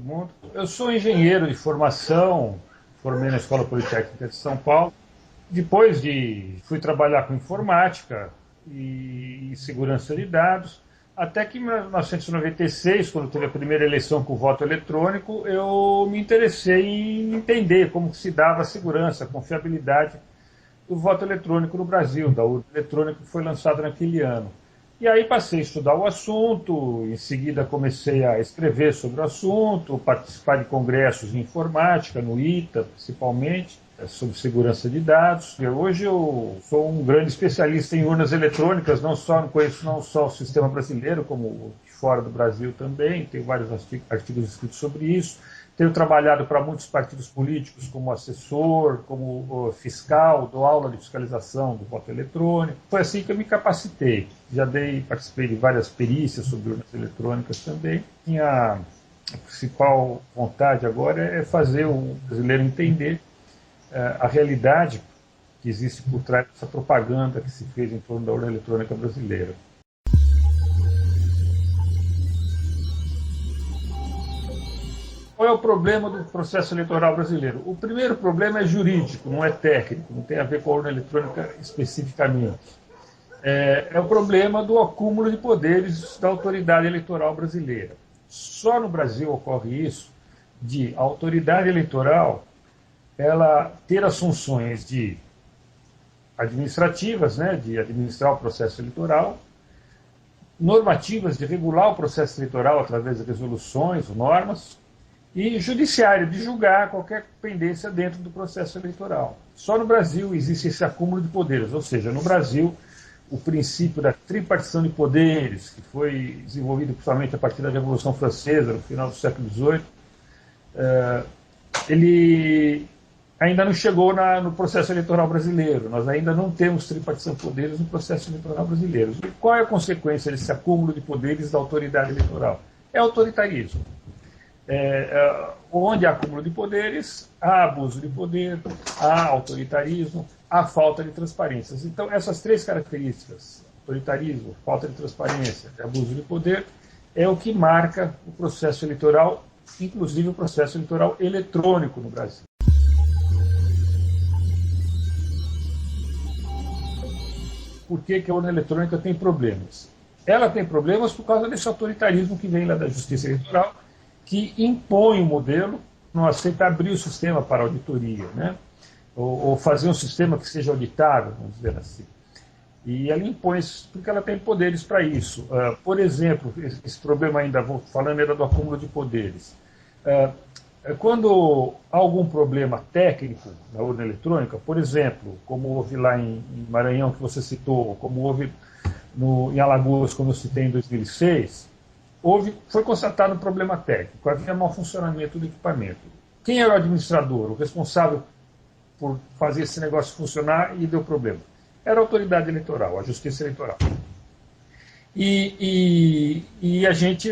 todo mundo. Eu sou engenheiro de formação, formei na Escola Politécnica de São Paulo. Depois fui trabalhar com informática e segurança de dados, até que em 1996, quando teve a primeira eleição com voto eletrônico, eu me interessei em entender como se dava a segurança, a confiabilidade do voto eletrônico no Brasil, da urna eletrônica que foi lançada naquele ano. E aí passei a estudar o assunto, em seguida comecei a escrever sobre o assunto, participar de congressos de informática, no ITA principalmente, sobre segurança de dados. E hoje eu sou um grande especialista em urnas eletrônicas, não conheço não só o sistema brasileiro, como de fora do Brasil também, tenho vários artigos escritos sobre isso. Tenho trabalhado para muitos partidos políticos como assessor, como fiscal, dou aula de fiscalização do voto eletrônico. Foi assim que eu me capacitei. Participei de várias perícias sobre urnas eletrônicas também. A principal vontade agora é fazer o brasileiro entender a realidade que existe por trás dessa propaganda que se fez em torno da urna eletrônica brasileira. Qual é o problema do processo eleitoral brasileiro? O primeiro problema é jurídico, não é técnico, não tem a ver com a urna eletrônica especificamente. É o problema do acúmulo de poderes da autoridade eleitoral brasileira. Só no Brasil ocorre isso, de a autoridade eleitoral ela ter as funções administrativas, né, de administrar o processo eleitoral, normativas de regular o processo eleitoral através de resoluções, normas, e judiciário, de julgar qualquer pendência dentro do processo eleitoral. Só no Brasil existe esse acúmulo de poderes, ou seja, no Brasil, o princípio da tripartição de poderes, que foi desenvolvido principalmente a partir da Revolução Francesa, no final do século XVIII, ele ainda não chegou no processo eleitoral brasileiro. Nós ainda não temos tripartição de poderes no processo eleitoral brasileiro. E qual é a consequência desse acúmulo de poderes da autoridade eleitoral? É autoritarismo. Onde há acúmulo de poderes, há abuso de poder, há autoritarismo, há falta de transparência. Então, essas três características, autoritarismo, falta de transparência e abuso de poder, é o que marca o processo eleitoral, inclusive o processo eleitoral eletrônico no Brasil. Por que a urna eletrônica tem problemas? Ela tem problemas por causa desse autoritarismo que vem lá da Justiça Eleitoral, que impõe um modelo, não aceita abrir o sistema para auditoria, né? ou fazer um sistema que seja auditável, vamos dizer assim. E ela impõe isso porque ela tem poderes para isso. Por exemplo, esse problema ainda, vou falando ainda do acúmulo de poderes. Quando há algum problema técnico na urna eletrônica, por exemplo, como houve lá em Maranhão, que você citou, como houve em Alagoas, como eu citei em 2006, foi constatado um problema técnico, havia mau funcionamento do equipamento. Quem era o administrador, o responsável por fazer esse negócio funcionar e deu problema? Era a autoridade eleitoral, a Justiça Eleitoral. E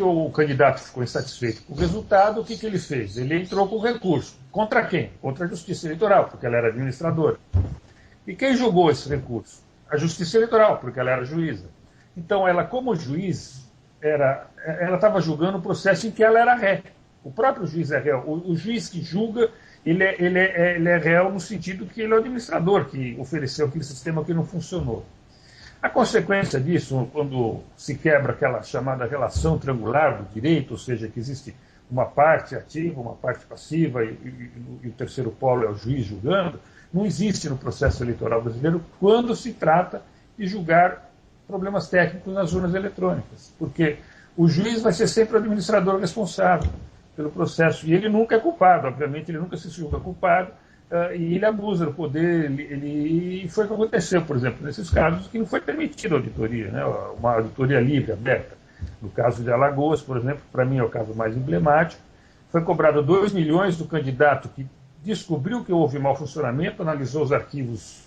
o candidato ficou insatisfeito com o resultado, o que ele fez? Ele entrou com recurso. Contra quem? Contra a Justiça Eleitoral, porque ela era administradora. E quem julgou esse recurso? A Justiça Eleitoral, porque ela era juíza. Então, ela, como juiz, ela estava julgando o processo em que ela era ré. O próprio juiz é réu. O juiz que julga, ele é réu no sentido que ele é o administrador que ofereceu aquele sistema que não funcionou. A consequência disso, quando se quebra aquela chamada relação triangular do direito, ou seja, que existe uma parte ativa, uma parte passiva e o terceiro polo é o juiz julgando, não existe no processo eleitoral brasileiro quando se trata de julgar problemas técnicos nas urnas eletrônicas, porque o juiz vai ser sempre o administrador responsável pelo processo, e ele nunca é culpado, obviamente ele nunca se julga culpado, e ele abusa do poder, e foi o que aconteceu, por exemplo, nesses casos que não foi permitida auditoria, né, uma auditoria livre, aberta. No caso de Alagoas, por exemplo, para mim é o caso mais emblemático, foi cobrado 2 milhões do candidato que descobriu que houve mau funcionamento, analisou os arquivos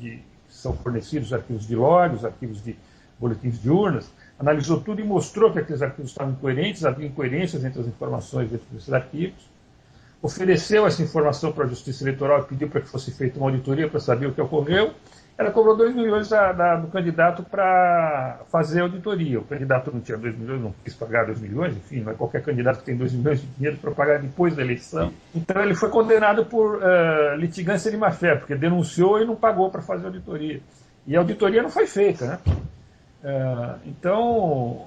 que são fornecidos, os arquivos de log, os arquivos de boletins de urnas, analisou tudo e mostrou que aqueles arquivos estavam incoerentes, havia incoerências entre as informações dentro desses arquivos, ofereceu essa informação para a Justiça Eleitoral e pediu para que fosse feita uma auditoria para saber o que ocorreu, ela cobrou 2 milhões do candidato para fazer auditoria. O candidato não tinha 2 milhões, não quis pagar 2 milhões, enfim, não é qualquer candidato que tem 2 milhões de dinheiro para pagar depois da eleição. Então ele foi condenado por litigância de má-fé, porque denunciou e não pagou para fazer auditoria. E a auditoria não foi feita, né? Então,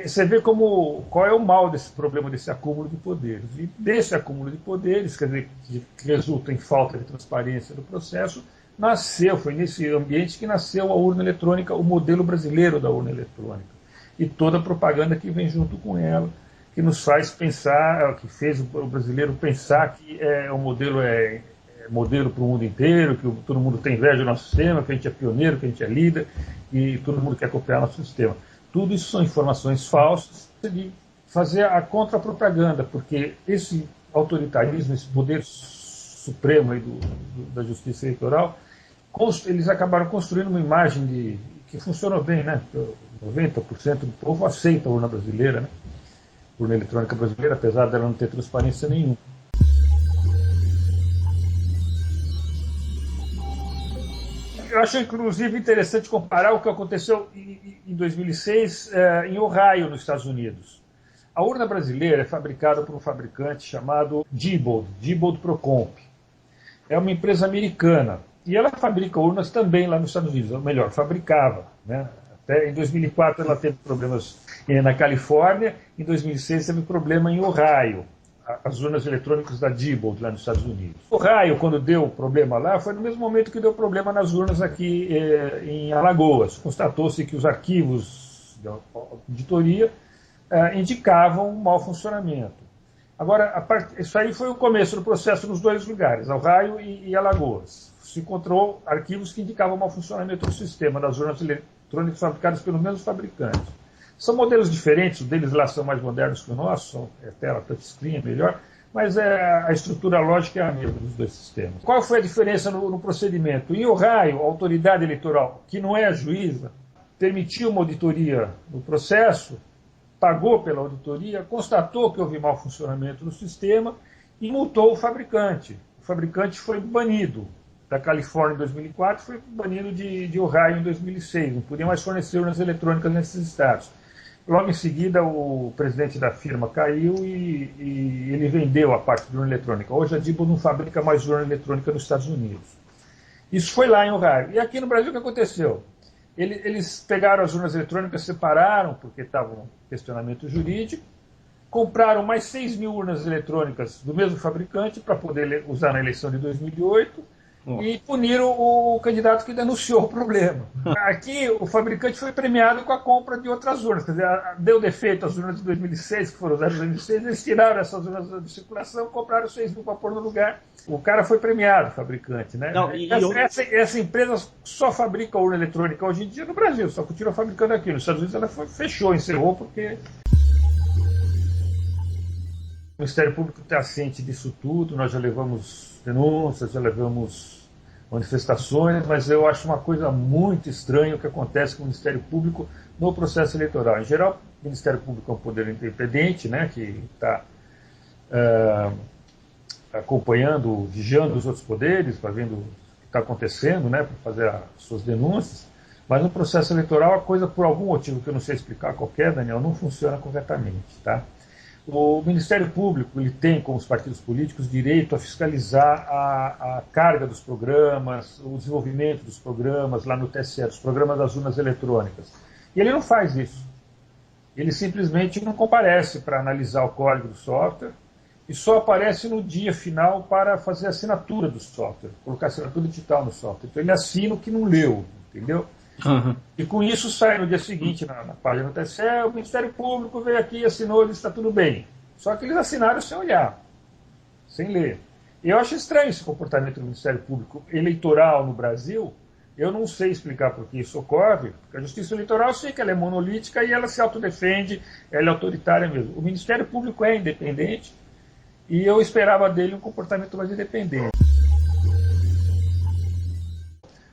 você vê qual é o mal desse problema, desse acúmulo de poderes. E desse acúmulo de poderes, quer dizer, que resulta em falta de transparência do processo, foi nesse ambiente que nasceu a urna eletrônica, o modelo brasileiro da urna eletrônica. E toda a propaganda que vem junto com ela, que nos faz pensar, que fez o brasileiro pensar que o modelo é modelo para o mundo inteiro, que todo mundo tem inveja do nosso sistema, que a gente é pioneiro, que a gente é líder, e todo mundo quer copiar nosso sistema. Tudo isso são informações falsas de fazer a contra-propaganda, porque esse autoritarismo, esse poder supremo aí da justiça eleitoral, eles acabaram construindo uma imagem que funcionou bem, né? 90% do povo aceita a urna brasileira, né? A urna eletrônica brasileira, apesar dela não ter transparência nenhuma. Eu acho, inclusive, interessante comparar o que aconteceu em 2006 em Ohio, nos Estados Unidos. A urna brasileira é fabricada por um fabricante chamado Diebold Procomp. É uma empresa americana. E ela fabrica urnas também lá nos Estados Unidos, ou melhor, fabricava. Né? Até em 2004 ela teve problemas na Califórnia, em 2006 teve problema em Ohio. As urnas eletrônicas da Diebold, lá nos Estados Unidos. O Ohio, quando deu problema lá, foi no mesmo momento que deu problema nas urnas aqui em Alagoas. Constatou-se que os arquivos da auditoria indicavam um mau funcionamento. Agora, isso aí foi o começo do processo nos dois lugares, Ohio e Alagoas. Se encontrou arquivos que indicavam mau funcionamento do sistema das urnas eletrônicas fabricadas pelos mesmos fabricantes. São modelos diferentes, os deles lá são mais modernos que o nosso, tela touchscreen é melhor, mas a estrutura lógica é a mesma dos dois sistemas. Qual foi a diferença no procedimento? Em Ohio, a autoridade eleitoral, que não é a juíza, permitiu uma auditoria no processo, pagou pela auditoria, constatou que houve mau funcionamento do sistema e multou o fabricante. O fabricante foi banido da Califórnia em 2004, foi banido de Ohio em 2006, não podia mais fornecer urnas eletrônicas nesses estados. Logo em seguida, o presidente da firma caiu e ele vendeu a parte de urna eletrônica. Hoje a Diebold não fabrica mais urna eletrônica nos Estados Unidos. Isso foi lá em Ohio. E aqui no Brasil o que aconteceu? Eles pegaram as urnas eletrônicas, separaram, porque estava um questionamento jurídico, compraram mais 6 mil urnas eletrônicas do mesmo fabricante para poder usar na eleição de 2008, e puniram o candidato que denunciou o problema. Aqui, o fabricante foi premiado com a compra de outras urnas. Quer dizer, deu defeito às urnas de 2006, que foram usadas em 2006, eles tiraram essas urnas de circulação, compraram 6 mil para pôr no lugar. O cara foi premiado, o fabricante. Né? Não, essa empresa só fabrica urna eletrônica hoje em dia no Brasil, só continua fabricando aqui. Nos Estados Unidos ela fechou, encerrou, porque o Ministério Público está ciente disso tudo, nós já levamos denúncias, já levamos manifestações, mas eu acho uma coisa muito estranha o que acontece com o Ministério Público no processo eleitoral. Em geral, o Ministério Público é um poder independente, né, que está acompanhando, vigiando os outros poderes, para vendo o que está acontecendo, né, para fazer as suas denúncias, mas no processo eleitoral a coisa, por algum motivo que eu não sei explicar qualquer, Daniel, não funciona corretamente, tá? O Ministério Público ele tem, como os partidos políticos, direito a fiscalizar a carga dos programas, o desenvolvimento dos programas lá no TSE, dos programas das urnas eletrônicas. E ele não faz isso. Ele simplesmente não comparece para analisar o código do software e só aparece no dia final para fazer a assinatura do software, colocar assinatura digital no software. Então ele assina o que não leu, entendeu? Uhum. E com isso sai no dia seguinte na página do TSE, o Ministério Público veio aqui, assinou e disse está tudo bem. Só que eles assinaram sem olhar, sem ler. E eu acho estranho esse comportamento do Ministério Público eleitoral no Brasil. Eu não sei explicar por que isso ocorre, porque a Justiça Eleitoral eu sei que ela é monolítica e ela se autodefende, ela é autoritária mesmo. O Ministério Público é independente e eu esperava dele um comportamento mais independente.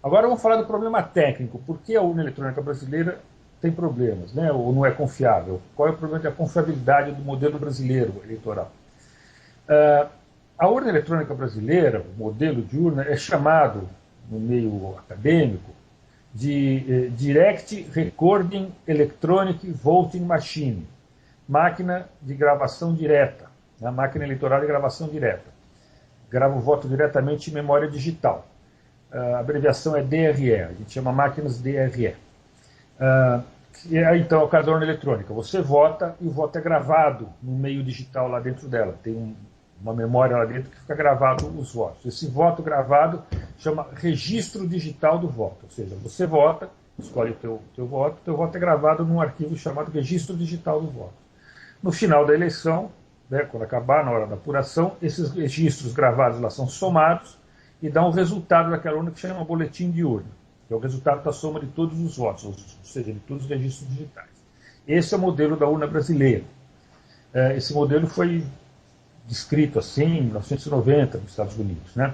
Agora vamos falar do problema técnico. Por que a urna eletrônica brasileira tem problemas, né? Ou não é confiável? Qual é o problema da confiabilidade do modelo brasileiro eleitoral? A urna eletrônica brasileira, o modelo de urna, é chamado no meio acadêmico de Direct Recording Electronic Voting Machine, máquina de gravação direta, a máquina eleitoral de gravação direta. Grava o voto diretamente em memória digital. A abreviação é DRE, a gente chama máquinas DRE. Então, é o caso da urna eletrônica. Você vota e o voto é gravado no meio digital lá dentro dela. Tem uma memória lá dentro que fica gravado os votos. Esse voto gravado chama registro digital do voto. Ou seja, você vota, escolhe o teu voto é gravado num arquivo chamado registro digital do voto. No final da eleição, né, quando acabar, na hora da apuração, esses registros gravados lá são somados e dão o resultado daquela urna que chama boletim de urna, que é o resultado da soma de todos os votos, ou seja, de todos os registros digitais. Esse é o modelo da urna brasileira. Esse modelo foi descrito assim em 1990 nos Estados Unidos, né?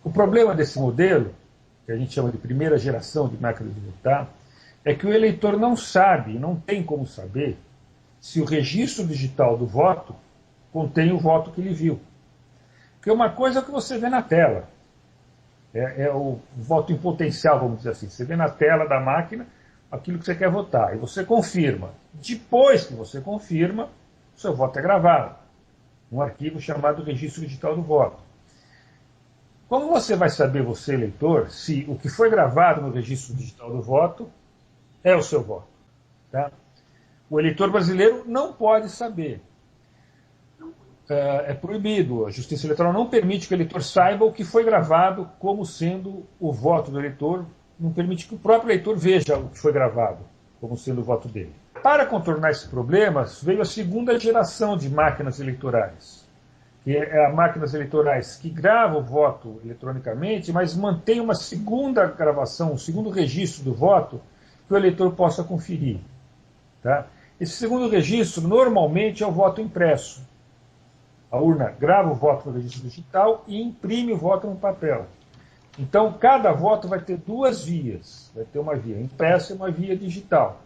O problema desse modelo, que a gente chama de primeira geração de máquinas de votar, é que o eleitor não sabe, não tem como saber, se o registro digital do voto contém o voto que ele viu. Porque uma coisa é o que você vê na tela, é o voto em potencial, vamos dizer assim. Você vê na tela da máquina aquilo que você quer votar, e você confirma. Depois que você confirma, o seu voto é gravado, num arquivo chamado registro digital do voto. Como você vai saber, você eleitor, se o que foi gravado no registro digital do voto é o seu voto? Tá? O eleitor brasileiro não pode saber. É proibido. A Justiça Eleitoral não permite que o eleitor saiba o que foi gravado como sendo o voto do eleitor, não permite que o próprio eleitor veja o que foi gravado como sendo o voto dele. Para contornar esse problema, veio a segunda geração de máquinas eleitorais, que é as máquinas eleitorais que gravam o voto eletronicamente, mas mantém uma segunda gravação, um segundo registro do voto que o eleitor possa conferir. Tá? Esse segundo registro, normalmente, é o voto impresso. A urna grava o voto no registro digital e imprime o voto no papel. Então, cada voto vai ter duas vias. Vai ter uma via impressa e uma via digital.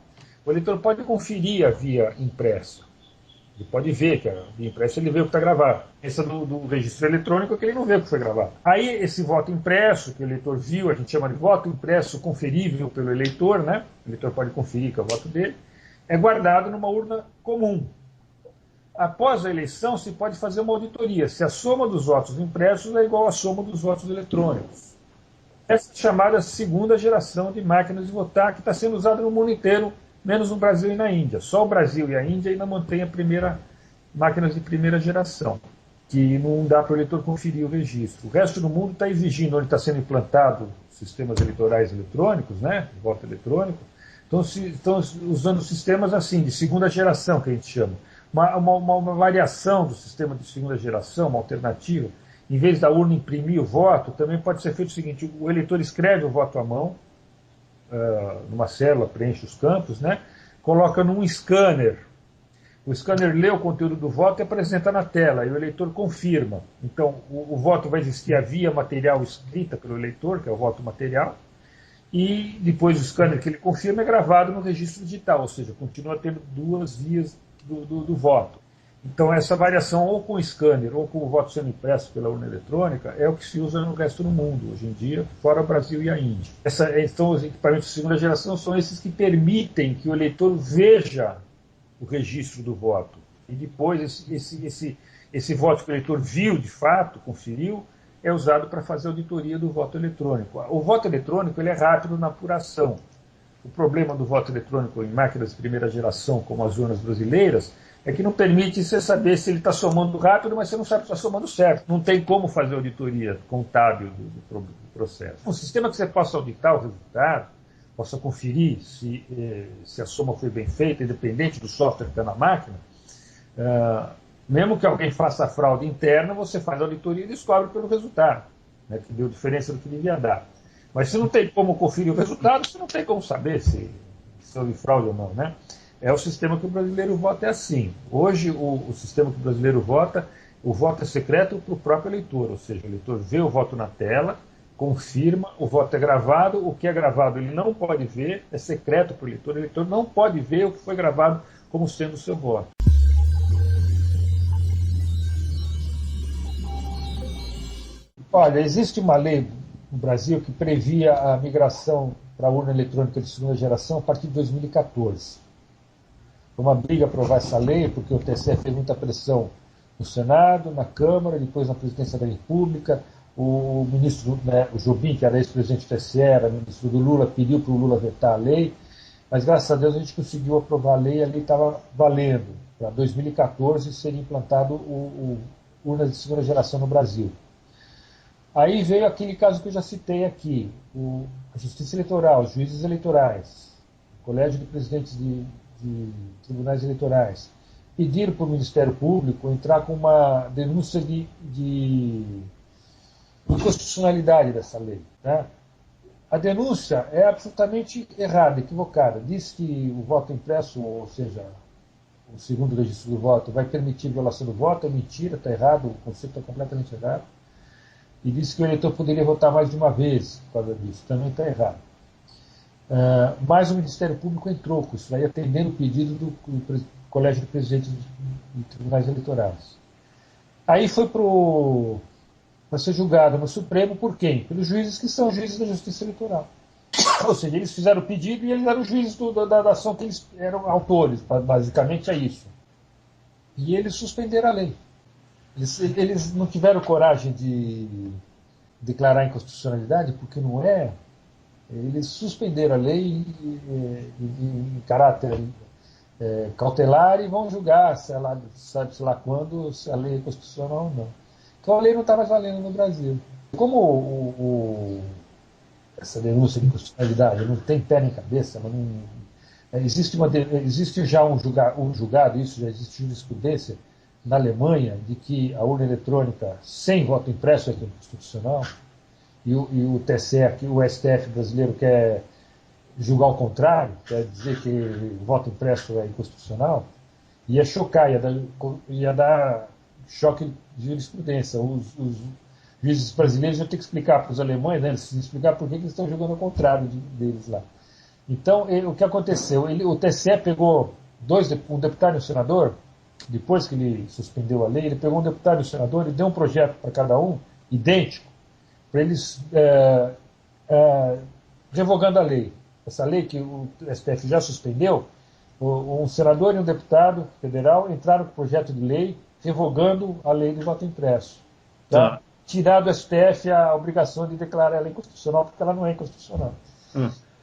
O eleitor pode conferir a via impressa. Ele pode ver que a via impressa, ele vê o que está gravado. Essa do registro eletrônico é que ele não vê o que foi gravado. Aí, esse voto impresso, que o eleitor viu, a gente chama de voto impresso conferível pelo eleitor, né? O eleitor pode conferir que é o voto dele, é guardado numa urna comum. Após a eleição, se pode fazer uma auditoria, se a soma dos votos impressos é igual à soma dos votos eletrônicos. Essa é a chamada segunda geração de máquinas de votar, que está sendo usada no mundo inteiro, menos no Brasil e na Índia. Só o Brasil e a Índia ainda mantêm máquinas de primeira geração, que não dá para o eleitor conferir o registro. O resto do mundo está exigindo, onde está sendo implantado sistemas eleitorais eletrônicos, né, de voto eletrônico, estão usando sistemas assim, de segunda geração, que a gente chama. Uma variação do sistema de segunda geração, uma alternativa. Em vez da urna imprimir o voto, também pode ser feito o seguinte: o eleitor escreve o voto à mão, numa célula, preenche os campos, né? Coloca num scanner. O scanner lê o conteúdo do voto e apresenta na tela, e o eleitor confirma. Então, o voto vai existir a via material escrita pelo eleitor, que é o voto material, e depois o scanner que ele confirma é gravado no registro digital, ou seja, continua tendo duas vias do voto. Então, essa variação, ou com o scanner, ou com o voto sendo impresso pela urna eletrônica, é o que se usa no resto do mundo, hoje em dia, fora o Brasil e a Índia. Então, os equipamentos de segunda geração são esses que permitem que o eleitor veja o registro do voto. E depois, esse voto que o eleitor viu, de fato, conferiu, é usado para fazer a auditoria do voto eletrônico. O voto eletrônico ele é rápido na apuração. O problema do voto eletrônico em máquinas de primeira geração, como as urnas brasileiras, é que não permite você saber se ele está somando rápido, mas você não sabe se está somando certo. Não tem como fazer auditoria contábil do processo. Um sistema que você possa auditar o resultado, possa conferir se a soma foi bem feita, independente do software que está na máquina, mesmo que alguém faça a fraude interna, você faz a auditoria e descobre pelo resultado, né, que deu diferença do que devia dar. Mas se não tem como conferir o resultado, você não tem como saber se houve fraude ou não, né? É o sistema que o brasileiro vota é assim. Hoje, o sistema que o brasileiro vota, o voto é secreto para o próprio eleitor, ou seja, o eleitor vê o voto na tela, confirma, o voto é gravado, o que é gravado ele não pode ver, é secreto para o eleitor não pode ver o que foi gravado como sendo o seu voto. Olha, existe uma lei no Brasil que previa a migração para a urna eletrônica de segunda geração a partir de 2014. Foi uma briga aprovar essa lei, porque o TSE fez muita pressão no Senado, na Câmara, depois na Presidência da República. O ministro, né, o Jobim, que era ex-presidente do TSE, era ministro do Lula, pediu para o Lula vetar a lei, mas graças a Deus a gente conseguiu aprovar a lei estava valendo. Para 2014 seria implantado o urnas de segunda geração no Brasil. Aí veio aquele caso que eu já citei aqui, a Justiça Eleitoral, os juízes eleitorais, o Colégio de Presidentes de Tribunais Eleitorais, pediram para o Ministério Público entrar com uma denúncia de inconstitucionalidade dessa lei. Né? A denúncia é absolutamente errada, equivocada. Diz que o voto impresso, ou seja, o segundo registro do voto, vai permitir violação do voto, é mentira, está errado, o conceito é completamente errado. E disse que o eleitor poderia votar mais de uma vez por causa disso, também está errado. Mas o Ministério Público entrou com isso, aí atendendo o pedido do Colégio de Presidentes de Tribunais Eleitorais. Aí foi para ser julgado no Supremo por quem? Pelos juízes que são juízes da Justiça Eleitoral. Ou seja, eles fizeram o pedido e eles eram juízes da ação que eles eram autores, basicamente é isso. E eles suspenderam a lei. Eles não tiveram coragem de declarar inconstitucionalidade, porque não é. Eles suspenderam a lei em caráter cautelar e vão julgar, sabe-se lá quando, se a lei é constitucional ou não. Então a lei não está mais valendo no Brasil. Como essa denúncia de inconstitucionalidade não tem pé nem cabeça, mas não, existe já um julgado, isso já existe jurisprudência na Alemanha, de que a urna eletrônica sem voto impresso é inconstitucional, e o TSE, o STF brasileiro quer julgar o contrário, quer dizer que o voto impresso é inconstitucional, ia chocar, ia dar choque de jurisprudência. Os juízes brasileiros iam ter que explicar para os alemães, né, eles explicar por que eles estão jogando ao contrário deles lá. Então, o que aconteceu? O TSE pegou um deputado e um senador, depois que ele suspendeu a lei, ele pegou um deputado e um senador e deu um projeto para cada um, idêntico, para eles revogando a lei. Essa lei que o STF já suspendeu, um senador e um deputado federal entraram com o projeto de lei revogando a lei do voto impresso. Tá? Tirar do STF a obrigação de declarar ela inconstitucional, porque ela não é inconstitucional.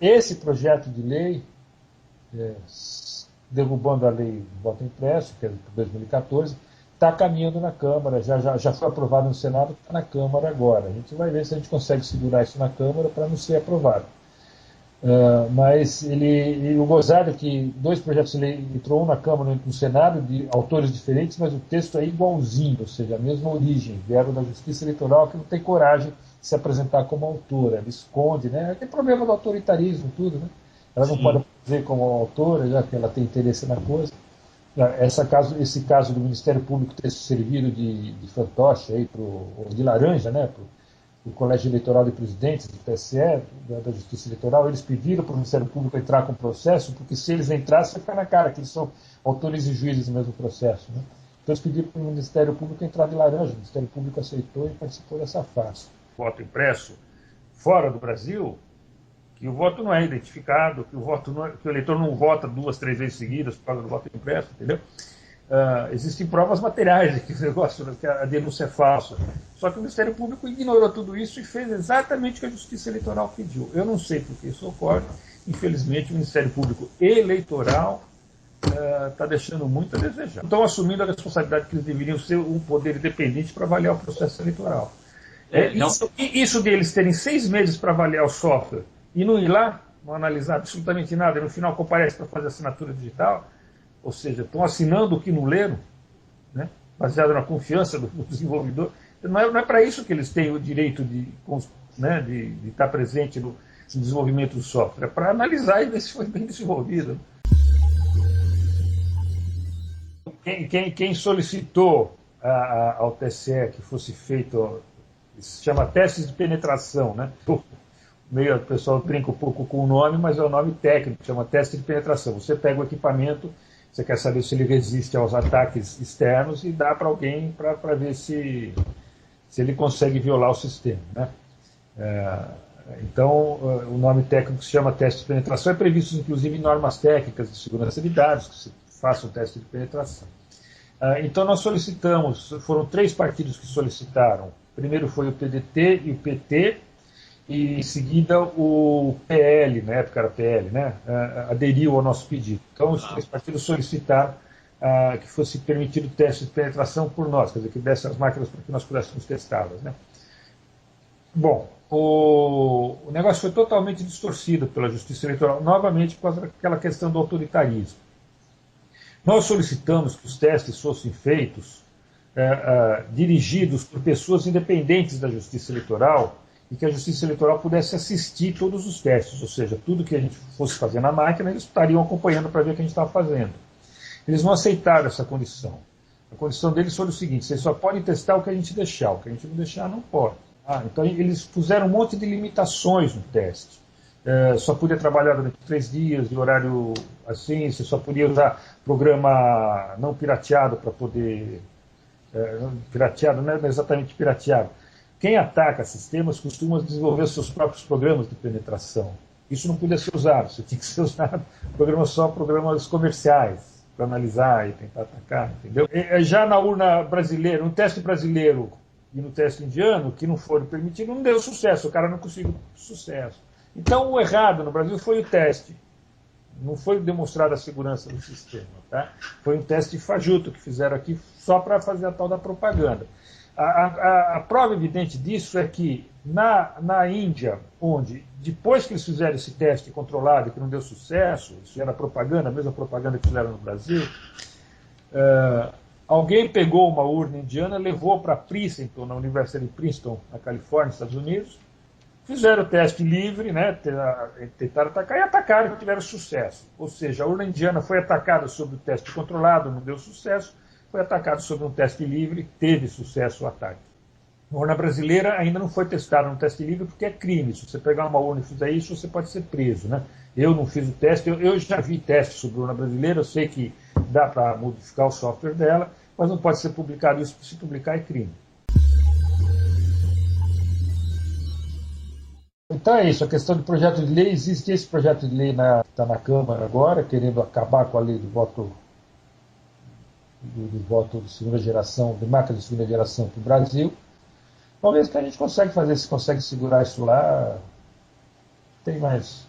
Esse projeto de lei, derrubando a lei do voto impresso, que é de 2014, está caminhando na Câmara, já foi aprovado no Senado, está na Câmara agora. A gente vai ver se a gente consegue segurar isso na Câmara para não ser aprovado. Mas o gozado é que dois projetos de lei entrou um na Câmara e um no Senado, de autores diferentes, mas o texto é igualzinho, ou seja, a mesma origem, vieram da Justiça Eleitoral, que não tem coragem de se apresentar como autora, ela esconde, né? Tem problema do autoritarismo, tudo, né? Ela não pode dizer como autora, já que ela tem interesse na coisa. Esse caso do Ministério Público ter servido de fantoche aí de laranja, né? O Colégio Eleitoral de Presidentes, do TSE, da Justiça Eleitoral, eles pediram para o Ministério Público entrar com o processo, porque se eles entrassem, fica na cara que eles são autores e juízes do mesmo processo. Né? Então eles pediram para o Ministério Público entrar de laranja, o Ministério Público aceitou e participou dessa farsa. Voto impresso fora do Brasil, que o voto não é identificado, que o eleitor não vota 2, 3 vezes seguidas por causa do voto impresso, entendeu? Existem provas materiais de que o negócio, que a denúncia é falsa. Só que o Ministério Público ignorou tudo isso e fez exatamente o que a Justiça Eleitoral pediu. Eu não sei porque isso ocorre. Infelizmente, o Ministério Público Eleitoral está deixando muito a desejar. Estão assumindo a responsabilidade que eles deveriam ser um poder independente para avaliar o processo eleitoral. Isso deles terem 6 meses para avaliar o software e não ir lá, não analisar absolutamente nada, e no final comparece para fazer assinatura digital, ou seja, estão assinando o que não leram, né? Baseado na confiança do desenvolvedor. Não é para isso que eles têm o direito de estar presente no desenvolvimento do software, é para analisar e ver se foi bem desenvolvido. Quem solicitou ao TSE que fosse feito, se chama testes de penetração, né? O pessoal brinca um pouco com o nome, mas é o nome técnico, chama teste de penetração. Você pega o equipamento, você quer saber se ele resiste aos ataques externos e dá para alguém para ver se se ele consegue violar o sistema, né? Então, o nome técnico se chama teste de penetração, é previsto inclusive em normas técnicas de segurança de dados, que se faça um teste de penetração. Então, nós solicitamos, foram 3 partidos que solicitaram. Primeiro foi o PDT e o PT, e em seguida o PL, na época era PL, né, aderiu ao nosso pedido. Então, os 3 partidos solicitaram que fosse permitido o teste de penetração por nós, quer dizer, que desse as máquinas para que nós pudéssemos testá-las, né. Bom, o negócio foi totalmente distorcido pela Justiça Eleitoral, novamente por causa daquela questão do autoritarismo. Nós solicitamos que os testes fossem feitos, dirigidos por pessoas independentes da Justiça Eleitoral, e que a Justiça Eleitoral pudesse assistir todos os testes, ou seja, tudo que a gente fosse fazer na máquina, eles estariam acompanhando para ver o que a gente estava fazendo. Eles não aceitaram essa condição. A condição deles foi o seguinte: vocês só podem testar o que a gente deixar, o que a gente não deixar não pode. Então eles puseram um monte de limitações no teste. Só podia trabalhar durante 3 dias, de horário assim, você só podia usar programa não pirateado para poder... pirateado não é exatamente pirateado. Quem ataca sistemas costuma desenvolver seus próprios programas de penetração. Isso não podia ser usado, você tinha que ser usado programas comerciais, para analisar e tentar atacar, entendeu? Já na urna brasileira, no teste brasileiro e no teste indiano, que não foram permitidos, não deu sucesso, o cara não conseguiu sucesso. Então, o errado no Brasil foi o teste. Não foi demonstrada a segurança do sistema. Tá? Foi um teste fajuto que fizeram aqui só para fazer a tal da propaganda. A prova evidente disso é que na Índia, onde, depois que eles fizeram esse teste controlado e que não deu sucesso, isso era propaganda, a mesma propaganda que fizeram no Brasil, alguém pegou uma urna indiana, levou para Princeton, na Universidade de Princeton, na Califórnia, Estados Unidos, fizeram o teste livre, né, tentaram atacar e atacaram e tiveram sucesso. Ou seja, a urna indiana foi atacada sob o teste controlado, não deu sucesso, foi atacada sob um teste livre, teve sucesso o ataque. A urna brasileira ainda não foi testada no teste livre porque é crime. Se você pegar uma urna e fizer isso, você pode ser preso, né? Eu não fiz o teste, eu já vi testes sobre a urna brasileira, eu sei que dá para modificar o software dela, mas não pode ser publicado isso, se publicar é crime. Então é isso, a questão do projeto de lei, existe esse projeto de lei está na Câmara agora, querendo acabar com a lei do voto de segunda geração, de máquina de segunda geração para o Brasil. Vamos ver o que a gente consegue fazer, se consegue segurar isso lá, tem mais.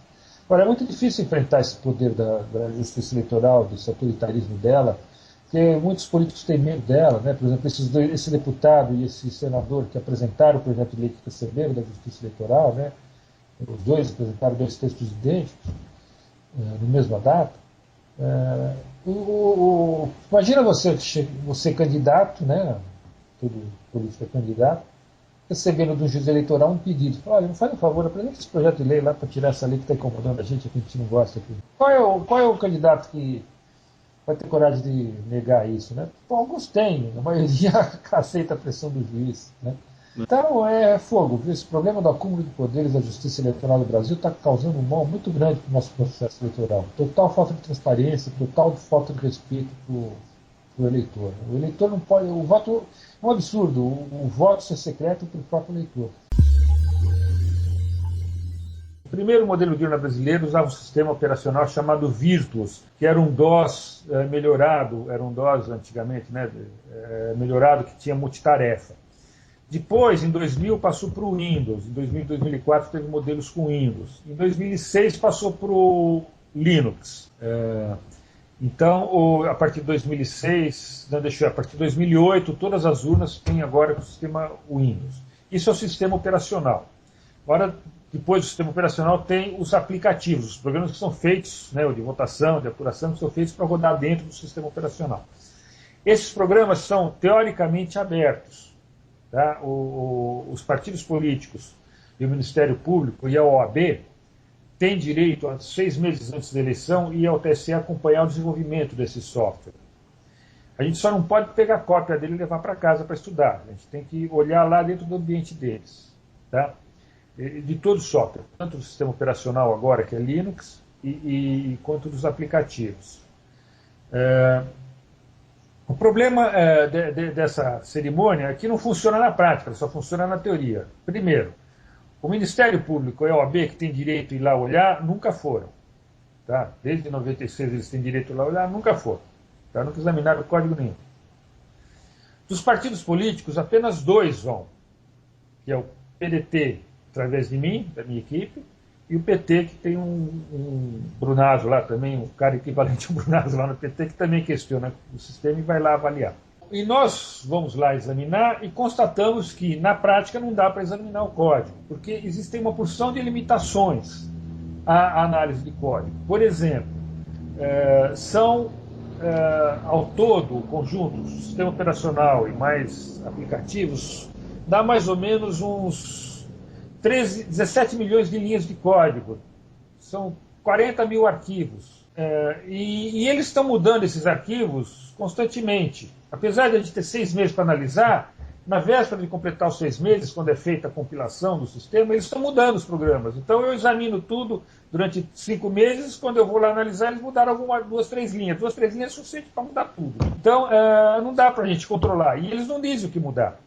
Agora, é muito difícil enfrentar esse poder da justiça eleitoral, desse autoritarismo dela, porque muitos políticos têm medo dela, né? Por exemplo, esse deputado e esse senador que apresentaram o projeto de lei que receberam da justiça eleitoral, né? Os dois apresentaram 2 textos idênticos, na mesma data. Imagina você candidato, né? Todo político é candidato, recebendo do juiz eleitoral um pedido. Olha, faz um favor, apresenta esse projeto de lei lá para tirar essa lei que está incomodando a gente não gosta aqui. Qual é o candidato que vai ter coragem de negar isso, né? Bom, alguns têm, a maioria aceita a pressão do juiz, né? Então, é fogo. Esse problema do acúmulo de poderes da justiça eleitoral do Brasil está causando um mal muito grande para o nosso processo eleitoral. Total falta de transparência, total falta de respeito para o eleitor. O eleitor não pode... O voto é um absurdo, o voto ser secreto para o próprio eleitor. O primeiro modelo de urna brasileiro usava um sistema operacional chamado Virtuos, que era um DOS melhorado, era um DOS antigamente, né, melhorado, que tinha multitarefa. Depois, em 2000, passou para o Windows. Em 2000 e 2004 teve modelos com Windows. Em 2006 passou para o Linux. Então, a partir de 2006, a partir de 2008, todas as urnas têm agora o sistema Windows. Isso é o sistema operacional. Agora, depois do sistema operacional, tem os aplicativos, os programas que são feitos, né, de votação, de apuração, que são feitos para rodar dentro do sistema operacional. Esses programas são teoricamente abertos. Tá? Os partidos políticos e o Ministério Público e a OAB têm direito, 6 meses antes da eleição, ir ao TSE acompanhar o desenvolvimento desse software. A gente só não pode pegar cópia dele e levar para casa para estudar. A gente tem que olhar lá dentro do ambiente deles. Tá? De todo o software, tanto do sistema operacional agora, que é Linux, quanto dos aplicativos. O problema dessa cerimônia é que não funciona na prática, só funciona na teoria. Primeiro, o Ministério Público e a OAB, que tem direito de ir lá olhar, nunca foram. Tá? Desde 96 eles têm direito de ir lá olhar, nunca foram. Tá? Nunca examinaram o código nenhum. Dos partidos políticos, apenas 2 vão, que é o PDT, através de mim, da minha equipe, e o PT, que tem um Brunazzo lá também, um cara equivalente ao Brunazzo lá no PT, que também questiona o sistema e vai lá avaliar. E nós vamos lá examinar e constatamos que, na prática, não dá para examinar o código, porque existem uma porção de limitações à análise de código. Por exemplo, ao todo, o conjunto, o sistema operacional e mais aplicativos, dá mais ou menos uns 17 milhões de linhas de código. São 40 mil arquivos. E eles estão mudando esses arquivos constantemente. Apesar de a gente ter 6 meses para analisar, na véspera de completar os 6 meses, quando é feita a compilação do sistema, eles estão mudando os programas. Então eu examino tudo durante 5 meses, quando eu vou lá analisar, eles mudaram 2, 3 linhas. 2, 3 linhas é suficiente para mudar tudo. Então não dá para a gente controlar. E eles não dizem o que mudar.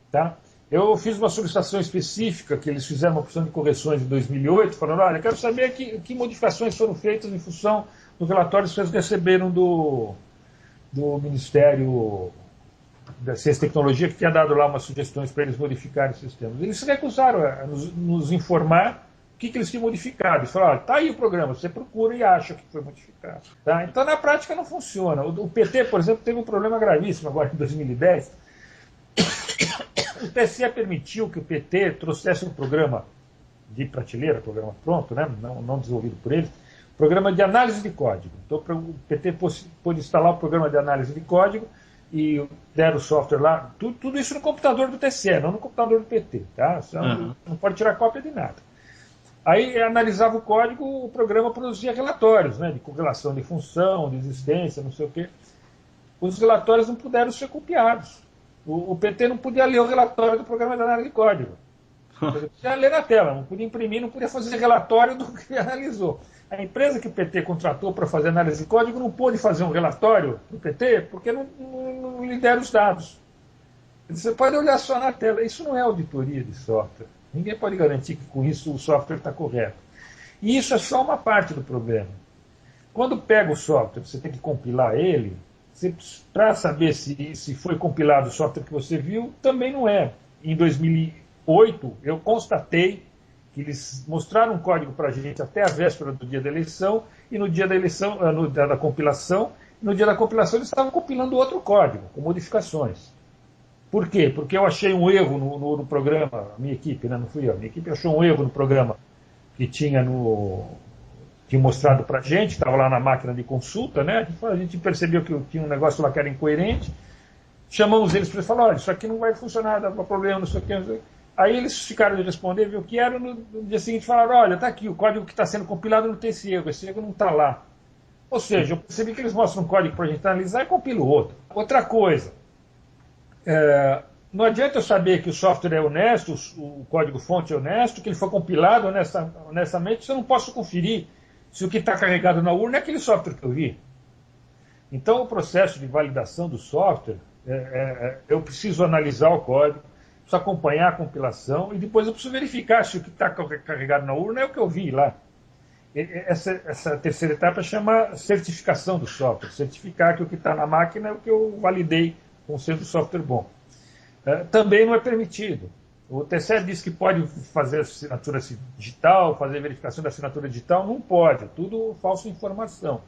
Tá? Eu fiz uma solicitação específica, que eles fizeram uma opção de correções em 2008, falando, olha, quero saber que modificações foram feitas em função do relatório que vocês receberam do Ministério da Ciência e Tecnologia, que tinha dado lá umas sugestões para eles modificarem os sistemas. Eles se recusaram a nos informar o que eles tinham modificado. Eles falaram, olha, está aí o programa, você procura e acha que foi modificado. Tá? Então, na prática, não funciona. O PT, por exemplo, teve um problema gravíssimo agora em 2010. O TSE permitiu que o PT trouxesse um programa de prateleira, programa pronto, né? não desenvolvido por eles, programa de análise de código. Então o PT pôde instalar o programa de análise de código e deram o software lá, tudo isso no computador do TSE, não no computador do PT. Tá? Você não pode tirar cópia de nada. Aí analisava o código, o programa produzia relatórios, né? De correlação de função, de existência, não sei o quê. Os relatórios não puderam ser copiados. O PT não podia ler o relatório do programa de análise de código. Ele podia ler na tela, não podia imprimir, não podia fazer relatório do que analisou. A empresa que o PT contratou para fazer análise de código não pôde fazer um relatório do PT porque não lhe deram os dados. Você pode olhar só na tela. Isso não é auditoria de software. Ninguém pode garantir que com isso o software está correto. E isso é só uma parte do problema. Quando pega o software, você tem que compilar ele. Para saber se foi compilado o software que você viu, também não é. Em 2008, eu constatei que eles mostraram um código para a gente até a véspera do dia da eleição, e no dia da eleição, no dia da compilação, eles estavam compilando outro código, com modificações. Por quê? Porque eu achei um erro no programa, a minha equipe, né, não fui eu, a minha equipe achou um erro no programa que tinha mostrado para a gente, estava lá na máquina de consulta, né? A gente percebeu que tinha um negócio lá que era incoerente, chamamos eles para falar, olha, isso aqui não vai funcionar, dá problema, não sei o que. Aí eles ficaram de responder, viu o que era, no dia seguinte falaram, olha, está aqui, o código que está sendo compilado não tem esse erro não está lá. Ou seja, eu percebi que eles mostram um código para a gente analisar e compilo outro. Outra coisa, não adianta eu saber que o software é honesto, o código-fonte é honesto, que ele foi compilado honestamente, se eu não posso conferir se o que está carregado na urna é aquele software que eu vi. Então, o processo de validação do software, eu preciso analisar o código, preciso acompanhar a compilação e depois eu preciso verificar se o que está carregado na urna é o que eu vi lá. Essa terceira etapa chama certificação do software, certificar que o que está na máquina é o que eu validei como sendo software bom. Também não é permitido. O TSE diz que pode fazer assinatura digital, fazer verificação da assinatura digital, não pode, é tudo falsa informação.